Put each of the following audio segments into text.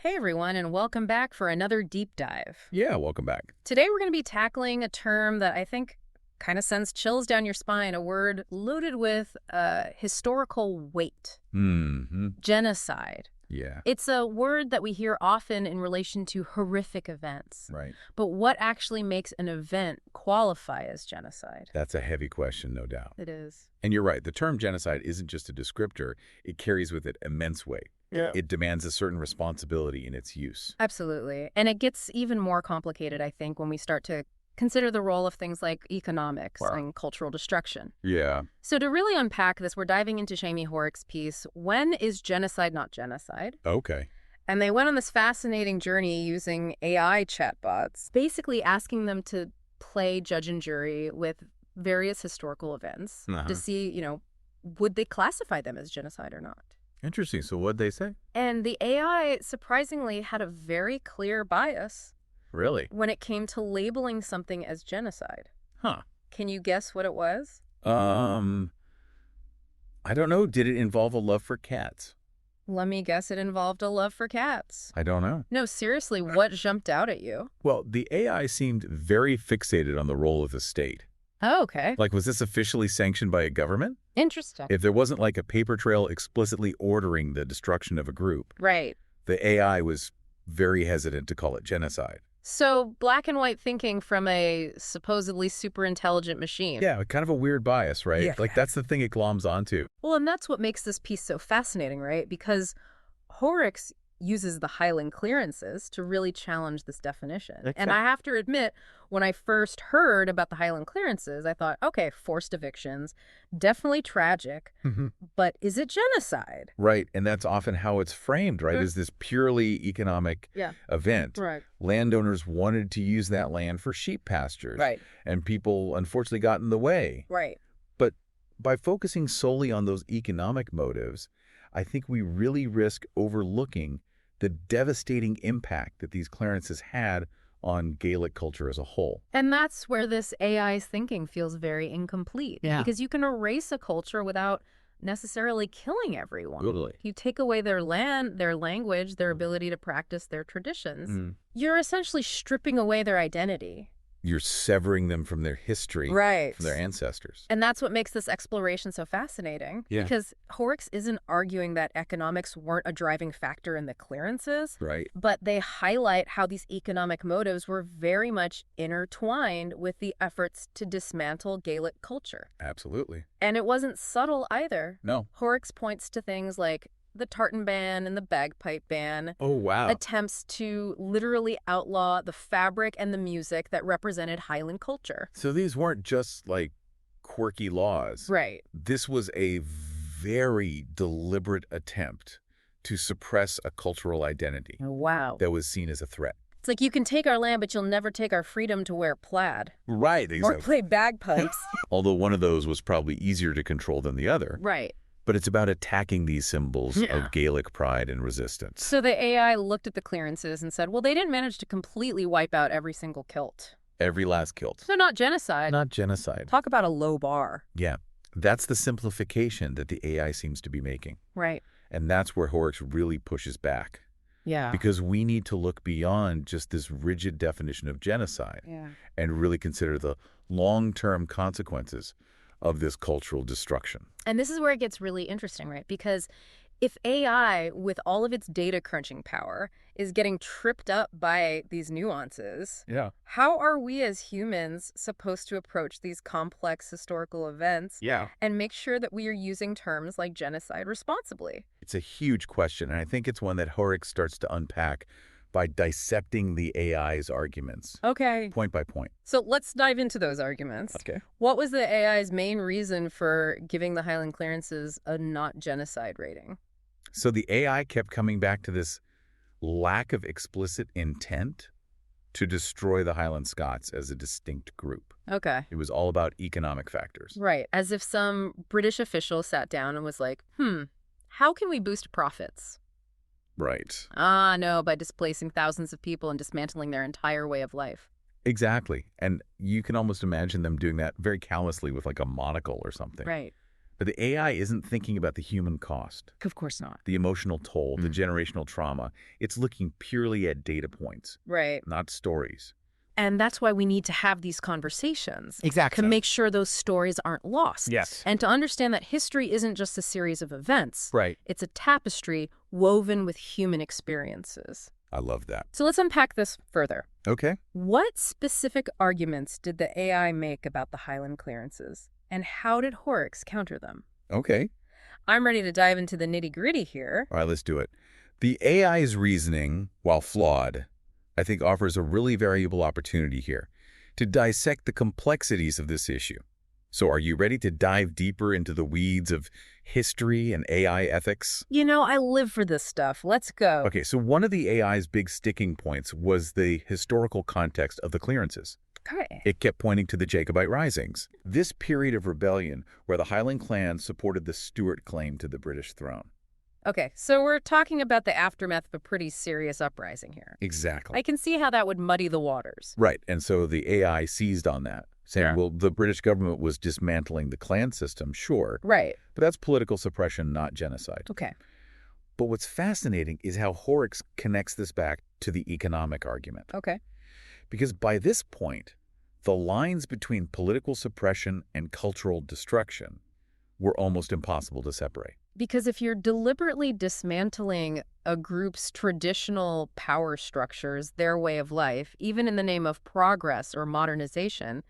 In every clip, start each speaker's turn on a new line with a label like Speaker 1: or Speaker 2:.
Speaker 1: Hey everyone, and welcome back for another deep dive.
Speaker 2: Yeah, welcome back.
Speaker 1: Today we're going to be tackling a term that I think kind of sends chills down your spine, a word loaded with historical weight.
Speaker 2: Mm-hmm.
Speaker 1: Genocide.
Speaker 2: Yeah,
Speaker 1: It's a word that we hear often in relation to horrific events.
Speaker 2: right.
Speaker 1: But what actually makes an event qualify as genocide?
Speaker 2: That's a heavy question, no doubt.
Speaker 1: It is.
Speaker 2: And you're right, the term genocide isn't just a descriptor, it carries with it immense weight.
Speaker 1: Yeah.
Speaker 2: It demands a certain responsibility in its use.
Speaker 1: Absolutely. And it gets even more complicated, I think, when we start to consider the role of things like economics and cultural destruction.
Speaker 2: Yeah.
Speaker 1: So to really unpack this, we're diving into Jamie Horick's piece, When is Genocide Not Genocide?
Speaker 2: Okay.
Speaker 1: And they went on this fascinating journey using AI chatbots, basically asking them to play judge and jury with various historical events to see, would they classify them as genocide or not?
Speaker 2: Interesting. So what'd they say?
Speaker 1: And the AI, surprisingly, had a very clear bias
Speaker 2: Really?
Speaker 1: when it came to labeling something as genocide.
Speaker 2: Huh.
Speaker 1: Can you guess what it was?
Speaker 2: I don't know. Did it involve a love for cats?
Speaker 1: Let me guess it involved a love for cats.
Speaker 2: I don't know.
Speaker 1: No, seriously, what jumped out at you?
Speaker 2: Well, the AI seemed very fixated on the role of the state.
Speaker 1: Oh, okay.
Speaker 2: Like, was this officially sanctioned by a government?
Speaker 1: Interesting.
Speaker 2: If there wasn't like a paper trail explicitly ordering the destruction of a group,
Speaker 1: Right.
Speaker 2: the AI was very hesitant to call it genocide.
Speaker 1: So black and white thinking from a supposedly super intelligent machine.
Speaker 2: Yeah, kind of a weird bias, right?
Speaker 1: Yeah.
Speaker 2: Like, that's the thing it gloms onto.
Speaker 1: Well, and that's what makes this piece so fascinating, right? Because Horrocks uses the Highland clearances to really challenge this definition. And I have to admit, when I first heard about the Highland clearances, I thought, okay, forced evictions, definitely tragic, but is it genocide?
Speaker 2: Right, and that's often how it's framed, right? Is this purely economic event.
Speaker 1: Right.
Speaker 2: Landowners wanted to use that land for sheep pastures.
Speaker 1: Right.
Speaker 2: And people, unfortunately, got in the way.
Speaker 1: Right.
Speaker 2: But by focusing solely on those economic motives, I think we really risk overlooking the devastating impact that these clearances had on Gaelic culture as a whole.
Speaker 1: And that's where this AI's thinking feels very incomplete.
Speaker 2: Yeah.
Speaker 1: Because you can erase a culture without necessarily killing everyone.
Speaker 2: Totally.
Speaker 1: You take away their land, their language, their ability to practice their traditions. You're essentially stripping away their identity.
Speaker 2: You're severing them from their history,
Speaker 1: Right.
Speaker 2: from their ancestors.
Speaker 1: And that's what makes this exploration so fascinating.
Speaker 2: Yeah.
Speaker 1: Because Horrocks isn't arguing that economics weren't a driving factor in the clearances,
Speaker 2: Right.
Speaker 1: but they highlight how these economic motives were very much intertwined with the efforts to dismantle Gaelic culture.
Speaker 2: Absolutely.
Speaker 1: And it wasn't subtle either.
Speaker 2: No.
Speaker 1: Horrocks points to things like the tartan ban and the bagpipe ban,
Speaker 2: Oh, wow.
Speaker 1: attempts to literally outlaw the fabric and the music that represented Highland culture.
Speaker 2: So these weren't just like quirky laws.
Speaker 1: Right.
Speaker 2: This was a very deliberate attempt to suppress a cultural identity
Speaker 1: Wow.
Speaker 2: that was seen as a threat.
Speaker 1: It's like you can take our land, but you'll never take our freedom to wear plaid.
Speaker 2: Right,
Speaker 1: Or play bagpipes.
Speaker 2: Although one of those was probably easier to control than the other.
Speaker 1: Right.
Speaker 2: But it's about attacking these symbols of Gaelic pride and resistance.
Speaker 1: So the AI looked at the clearances and said, well, they didn't manage to completely wipe out every single kilt.
Speaker 2: Every last kilt.
Speaker 1: So not genocide.
Speaker 2: Not genocide.
Speaker 1: Talk about a low bar.
Speaker 2: Yeah, that's the simplification that the AI seems to be making.
Speaker 1: Right.
Speaker 2: And that's where Horrocks really pushes back.
Speaker 1: Yeah.
Speaker 2: Because we need to look beyond just this rigid definition of genocide and really consider the long-term consequences of this cultural destruction.
Speaker 1: And this is where it gets really interesting, right? Because if AI, with all of its data crunching power, is getting tripped up by these nuances, how are we as humans supposed to approach these complex historical events and make sure that we are using terms like genocide responsibly?
Speaker 2: It's a huge question, and I think it's one that Horrocks starts to unpack by dissecting the AI's arguments.
Speaker 1: Okay.
Speaker 2: Point by point.
Speaker 1: So let's dive into those arguments.
Speaker 2: Okay.
Speaker 1: What was the AI's main reason for giving the Highland clearances a not genocide rating?
Speaker 2: So the AI kept coming back to this lack of explicit intent to destroy the Highland Scots as a distinct group.
Speaker 1: Okay.
Speaker 2: It was all about economic factors.
Speaker 1: Right. As if some British official sat down and was like, how can we boost profits?
Speaker 2: Right.
Speaker 1: No, by displacing thousands of people and dismantling their entire way of life.
Speaker 2: Exactly. And you can almost imagine them doing that very callously with like a monocle or something.
Speaker 1: Right.
Speaker 2: But the AI isn't thinking about the human cost,
Speaker 1: Of course not.
Speaker 2: the emotional toll, the generational trauma. It's looking purely at data points,
Speaker 1: Right.
Speaker 2: not stories.
Speaker 1: And that's why we need to have these conversations.
Speaker 3: Exactly.
Speaker 1: To make sure those stories aren't lost.
Speaker 3: Yes.
Speaker 1: And to understand that history isn't just a series of events.
Speaker 2: Right.
Speaker 1: It's a tapestry woven with human experiences.
Speaker 2: I love that.
Speaker 1: So let's unpack this further.
Speaker 2: Okay.
Speaker 1: What specific arguments did the AI make about the Highland clearances? And how did Horrocks counter them?
Speaker 2: Okay.
Speaker 1: I'm ready to dive into the nitty-gritty here.
Speaker 2: All right, let's do it. The AI's reasoning, while flawed, I think offers a really valuable opportunity here to dissect the complexities of this issue. So are you ready to dive deeper into the weeds of history and AI ethics?
Speaker 1: You know, I live for this stuff. Let's go.
Speaker 2: Okay, so one of the AI's big sticking points was the historical context of the clearances.
Speaker 1: Okay.
Speaker 2: It kept pointing to the Jacobite risings, this period of rebellion where the Highland clans supported the Stuart claim to the British throne.
Speaker 1: Okay, so we're talking about the aftermath of a pretty serious uprising here.
Speaker 2: Exactly.
Speaker 1: I can see how that would muddy the waters.
Speaker 2: Right, and so the AI seized on that, saying,
Speaker 3: Yeah.
Speaker 2: well, the British government was dismantling the clan system, sure,
Speaker 1: Right.
Speaker 2: but that's political suppression, not genocide.
Speaker 1: Okay.
Speaker 2: But what's fascinating is how Horrocks connects this back to the economic argument.
Speaker 1: Okay.
Speaker 2: Because by this point, the lines between political suppression and cultural destruction were almost impossible to separate.
Speaker 1: Because if you're deliberately dismantling a group's traditional power structures, their way of life, even in the name of progress or modernization,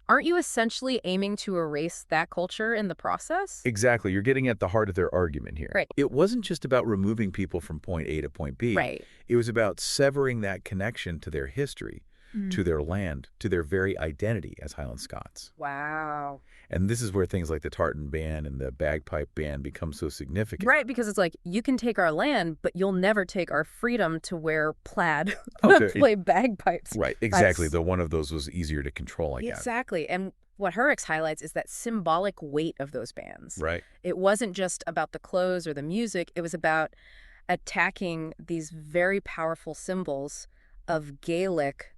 Speaker 1: aren't you essentially aiming to erase that culture in the process?
Speaker 2: Exactly. You're getting at the heart of their argument here.
Speaker 1: Right.
Speaker 2: It wasn't just about removing people from point A to point B.
Speaker 1: Right.
Speaker 2: It was about severing that connection to their history, to their land, to their very identity as Highland Scots.
Speaker 1: Wow.
Speaker 2: And this is where things like the tartan ban and the bagpipe ban become so significant.
Speaker 1: Right, because it's like, you can take our land, but you'll never take our freedom to wear plaid
Speaker 2: Okay.
Speaker 1: play bagpipes.
Speaker 2: Right, exactly.
Speaker 1: That's-
Speaker 2: Though one of those was easier to control, I guess.
Speaker 1: Exactly. And what Horrocks highlights is that symbolic weight of those bans.
Speaker 2: Right.
Speaker 1: It wasn't just about the clothes or the music. It was about attacking these very powerful symbols of Gaelic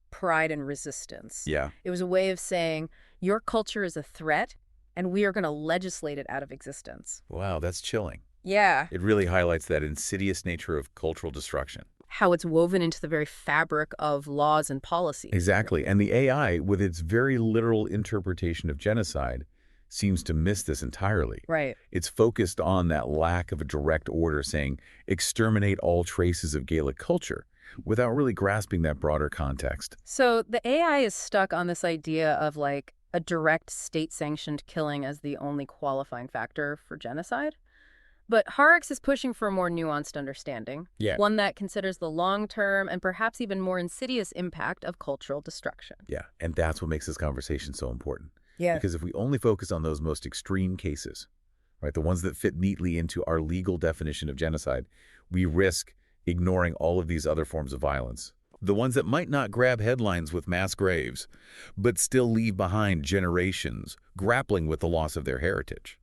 Speaker 1: pride and resistance.
Speaker 2: Yeah.
Speaker 1: It was a way of saying, your culture is a threat, and we are going to legislate it out of existence.
Speaker 2: Wow, that's chilling.
Speaker 1: Yeah.
Speaker 2: It really highlights that insidious nature of cultural destruction.
Speaker 1: How it's woven into the very fabric of laws and policies.
Speaker 2: Exactly. And the AI, with its very literal interpretation of genocide, seems to miss this entirely.
Speaker 1: Right.
Speaker 2: It's focused on that lack of a direct order saying, exterminate all traces of Gaelic culture, without really grasping that broader context.
Speaker 1: So the AI is stuck on this idea of like a direct state-sanctioned killing as the only qualifying factor for genocide. But Horrocks is pushing for a more nuanced understanding, one that considers the long-term and perhaps even more insidious impact of cultural destruction.
Speaker 2: Yeah, and that's what makes this conversation so important.
Speaker 1: Yeah.
Speaker 2: Because if we only focus on those most extreme cases, right, the ones that fit neatly into our legal definition of genocide, we risk ignoring all of these other forms of violence. The ones that might not grab headlines with mass graves, but still leave behind generations grappling with the loss of their heritage.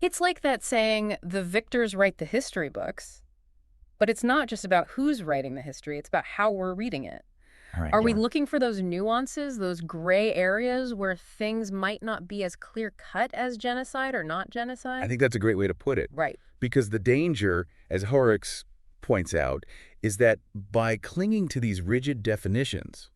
Speaker 1: It's like that saying, the victors write the history books. But it's not just about who's writing the history, it's about how we're reading it. Are we looking for those nuances, those gray areas where things might not be as clear-cut as genocide or not genocide?
Speaker 2: I think that's a great way to put it.
Speaker 1: Right.
Speaker 2: Because the danger, as Horrocks points out, is that by clinging to these rigid definitions,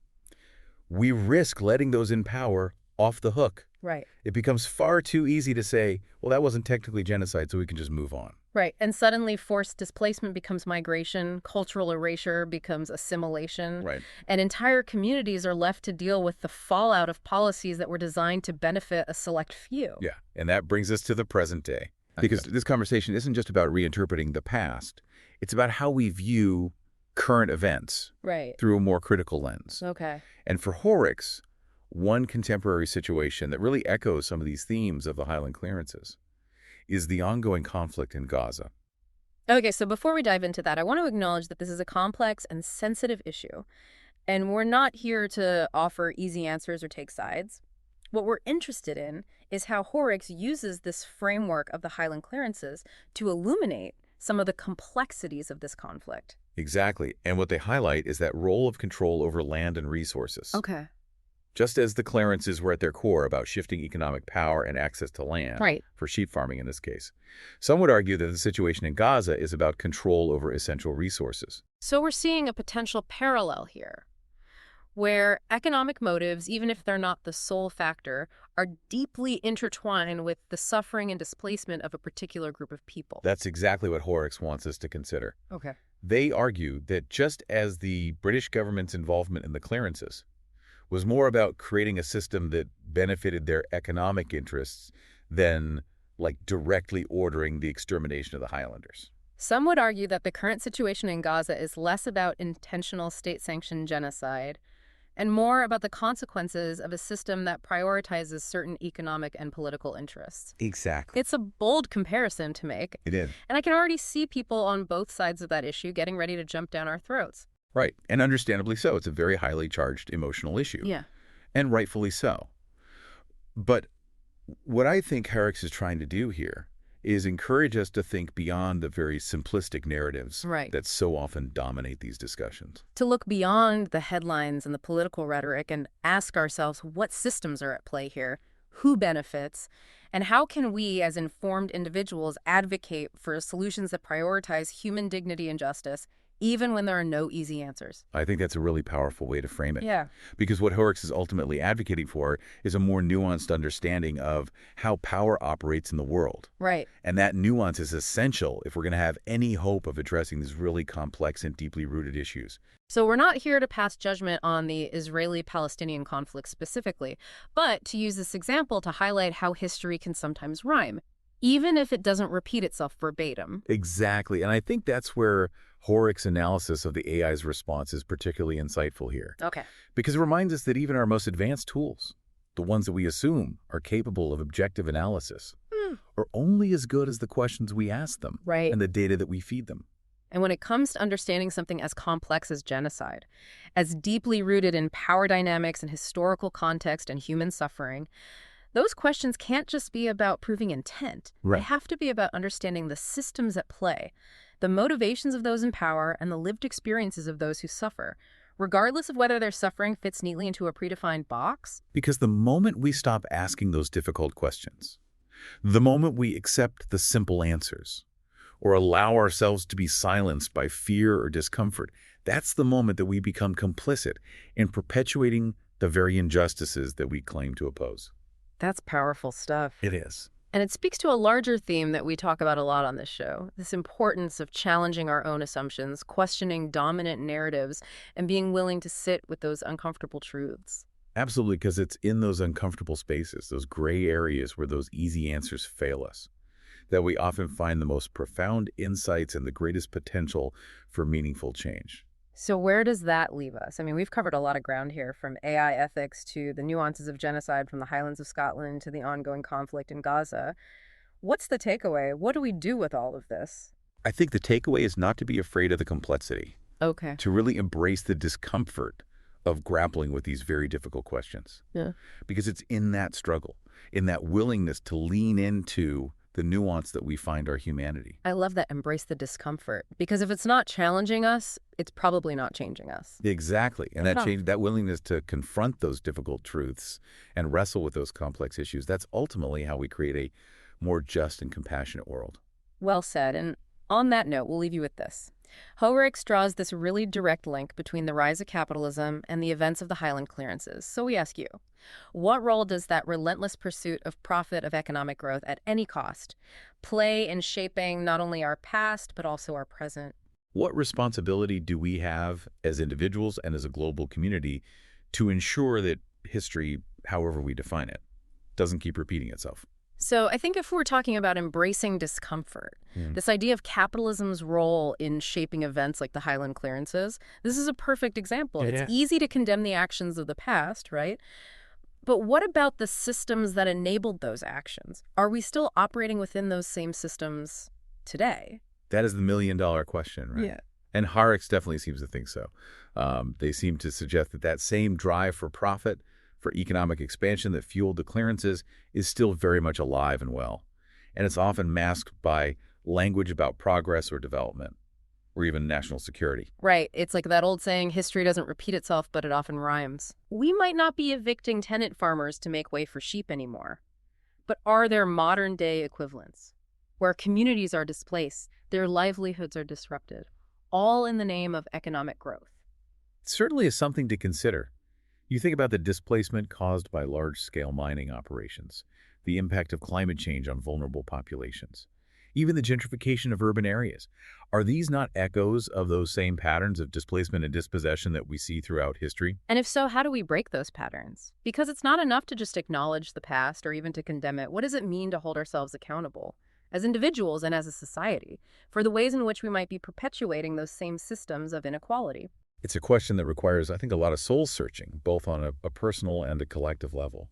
Speaker 2: we risk letting those in power off the hook.
Speaker 1: Right.
Speaker 2: It becomes far too easy to say, well, that wasn't technically genocide, so we can just move on.
Speaker 1: Right. And suddenly forced displacement becomes migration, cultural erasure becomes assimilation.
Speaker 2: Right.
Speaker 1: And entire communities are left to deal with the fallout of policies that were designed to benefit a select few.
Speaker 2: Yeah. And that brings us to the present day. Because this conversation isn't just about reinterpreting the past. It's about how we view current events through a more critical lens.
Speaker 1: Okay.
Speaker 2: And for Horrocks, one contemporary situation that really echoes some of these themes of the Highland clearances is the ongoing conflict in Gaza.
Speaker 1: Okay, so before we dive into that, I want to acknowledge that this is a complex and sensitive issue, and we're not here to offer easy answers or take sides. What we're interested in is how Horrocks uses this framework of the Highland clearances to illuminate some of the complexities of this conflict.
Speaker 2: Exactly. And what they highlight is that role of control over land and resources.
Speaker 1: Okay.
Speaker 2: just as the clearances were at their core about shifting economic power and access to land,
Speaker 1: Right.
Speaker 2: for sheep farming in this case. Some would argue that the situation in Gaza is about control over essential resources.
Speaker 1: So we're seeing a potential parallel here, where economic motives, even if they're not the sole factor, are deeply intertwined with the suffering and displacement of a particular group of people.
Speaker 2: That's exactly what Horrocks wants us to consider.
Speaker 1: Okay.
Speaker 2: They argue that just as the British government's involvement in the clearances was more about creating a system that benefited their economic interests than, like, directly ordering the extermination of the Highlanders.
Speaker 1: Some would argue that the current situation in Gaza is less about intentional state-sanctioned genocide and more about the consequences of a system that prioritizes certain economic and political interests.
Speaker 2: Exactly.
Speaker 1: It's a bold comparison to make.
Speaker 2: It is.
Speaker 1: And I can already see people on both sides of that issue getting ready to jump down our throats.
Speaker 2: Right, and understandably so. It's a very highly charged emotional issue.
Speaker 1: Yeah.
Speaker 2: And rightfully so. But what I think Horrocks is trying to do here is encourage us to think beyond the very simplistic narratives
Speaker 1: Right.
Speaker 2: that so often dominate these discussions.
Speaker 1: To look beyond the headlines and the political rhetoric and ask ourselves what systems are at play here, who benefits, and how can we as informed individuals advocate for solutions that prioritize human dignity and justice, even when there are no easy answers.
Speaker 2: I think that's a really powerful way to frame it.
Speaker 1: Yeah.
Speaker 2: Because what Horrocks is ultimately advocating for is a more nuanced understanding of how power operates in the world.
Speaker 1: Right.
Speaker 2: And that nuance is essential if we're going to have any hope of addressing these really complex and deeply rooted issues.
Speaker 1: So we're not here to pass judgment on the Israeli-Palestinian conflict specifically, but to use this example to highlight how history can sometimes rhyme, even if it doesn't repeat itself verbatim.
Speaker 2: Exactly. And I think that's where Horrocks' analysis of the AI's response is particularly insightful here.
Speaker 1: Okay.
Speaker 2: Because it reminds us that even our most advanced tools, the ones that we assume are capable of objective analysis, are only as good as the questions we ask them
Speaker 1: Right.
Speaker 2: and the data that we feed them.
Speaker 1: And when it comes to understanding something as complex as genocide, as deeply rooted in power dynamics and historical context and human suffering, those questions can't just be about proving intent.
Speaker 2: Right.
Speaker 1: They have to be about understanding the systems at play, the motivations of those in power, and the lived experiences of those who suffer, regardless of whether their suffering fits neatly into a predefined box.
Speaker 2: Because the moment we stop asking those difficult questions, the moment we accept the simple answers, or allow ourselves to be silenced by fear or discomfort, that's the moment that we become complicit in perpetuating the very injustices that we claim to oppose.
Speaker 1: That's powerful stuff.
Speaker 2: It is.
Speaker 1: And it speaks to a larger theme that we talk about a lot on this show, this importance of challenging our own assumptions, questioning dominant narratives, and being willing to sit with those uncomfortable truths.
Speaker 2: Absolutely, because it's in those uncomfortable spaces, those gray areas where those easy answers fail us, that we often find the most profound insights and the greatest potential for meaningful change.
Speaker 1: So where does that leave us? I mean, we've covered a lot of ground here, from AI ethics to the nuances of genocide from the Highlands of Scotland to the ongoing conflict in Gaza. What's the takeaway? What do we do with all of this?
Speaker 2: I think the takeaway is not to be afraid of the complexity,
Speaker 1: Okay.
Speaker 2: to really embrace the discomfort of grappling with these very difficult questions.
Speaker 1: Yeah.
Speaker 2: Because it's in that struggle, in that willingness to lean into the nuance that we find our humanity.
Speaker 1: I love that, embrace the discomfort, because if it's not challenging us, it's probably not changing us.
Speaker 2: Exactly. And that willingness to confront those difficult truths and wrestle with those complex issues, that's ultimately how we create a more just and compassionate world.
Speaker 1: Well said. And on that note, we'll leave you with this. Horrocks draws this really direct link between the rise of capitalism and the events of the Highland clearances. So we ask you, what role does that relentless pursuit of profit, of economic growth at any cost, play in shaping not only our past, but also our present?
Speaker 2: What responsibility do we have as individuals and as a global community to ensure that history, however we define it, doesn't keep repeating itself?
Speaker 1: So I think if we're talking about embracing discomfort, this idea of capitalism's role in shaping events like the Highland clearances, this is a perfect example.
Speaker 2: Yeah.
Speaker 1: It's easy to condemn the actions of the past, right? But what about the systems that enabled those actions? Are we still operating within those same systems today?
Speaker 2: That is the million-dollar question, right?
Speaker 1: Yeah.
Speaker 2: And Horrocks definitely seems to think so. They seem to suggest that that same drive for profit, for economic expansion that fueled the clearances is still very much alive and well. And it's often masked by language about progress or development, or even national security.
Speaker 1: Right. It's like that old saying, history doesn't repeat itself, but it often rhymes. We might not be evicting tenant farmers to make way for sheep anymore. But are there modern-day equivalents where communities are displaced, their livelihoods are disrupted, all in the name of economic growth?
Speaker 2: It certainly is something to consider. You think about the displacement caused by large-scale mining operations, the impact of climate change on vulnerable populations, even the gentrification of urban areas. Are these not echoes of those same patterns of displacement and dispossession that we see throughout history?
Speaker 1: And if so, how do we break those patterns? Because it's not enough to just acknowledge the past or even to condemn it. What does it mean to hold ourselves accountable, as individuals and as a society, for the ways in which we might be perpetuating those same systems of inequality?
Speaker 2: It's a question that requires, I think, a lot of soul-searching, both on a personal and a collective level.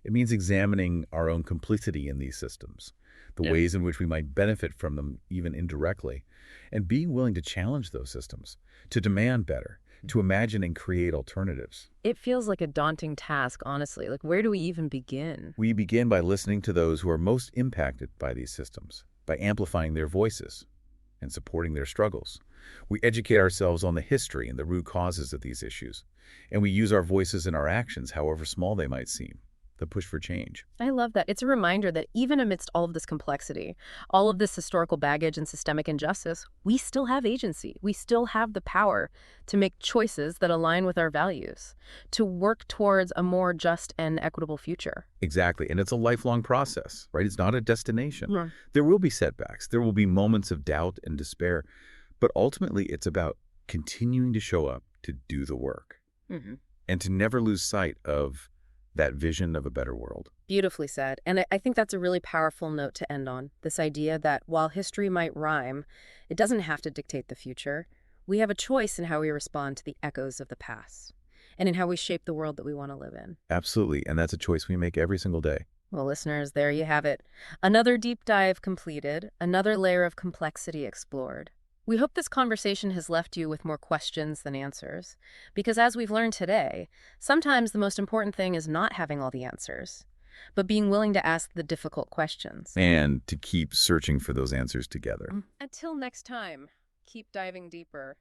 Speaker 2: It means examining our own complicity in these systems, the ways in which we might benefit from them even indirectly, and being willing to challenge those systems, to demand better, to imagine and create alternatives.
Speaker 1: It feels like a daunting task, honestly. Like, where do we even begin?
Speaker 2: We begin by listening to those who are most impacted by these systems, by amplifying their voices and supporting their struggles. We educate ourselves on the history and the root causes of these issues, and we use our voices in our actions, however small they might seem. The push for change.
Speaker 1: I love that. It's a reminder that even amidst all of this complexity, all of this historical baggage and systemic injustice, we still have agency. We still have the power to make choices that align with our values, to work towards a more just and equitable future.
Speaker 2: Exactly. And it's a lifelong process, right? It's not a destination.
Speaker 1: Right.
Speaker 2: There will be setbacks. There will be moments of doubt and despair. But ultimately, it's about continuing to show up to do the work and to never lose sight of that vision of a better world.
Speaker 1: Beautifully said. And I think that's a really powerful note to end on. This idea that while history might rhyme, it doesn't have to dictate the future. We have a choice in how we respond to the echoes of the past and in how we shape the world that we want to live in.
Speaker 2: Absolutely. And that's a choice we make every single day.
Speaker 1: Well, listeners, there you have it. Another deep dive completed, another layer of complexity explored. We hope this conversation has left you with more questions than answers, because as we've learned today, sometimes the most important thing is not having all the answers, but being willing to ask the difficult questions.
Speaker 2: And to keep searching for those answers together.
Speaker 1: Until next time, keep diving deeper.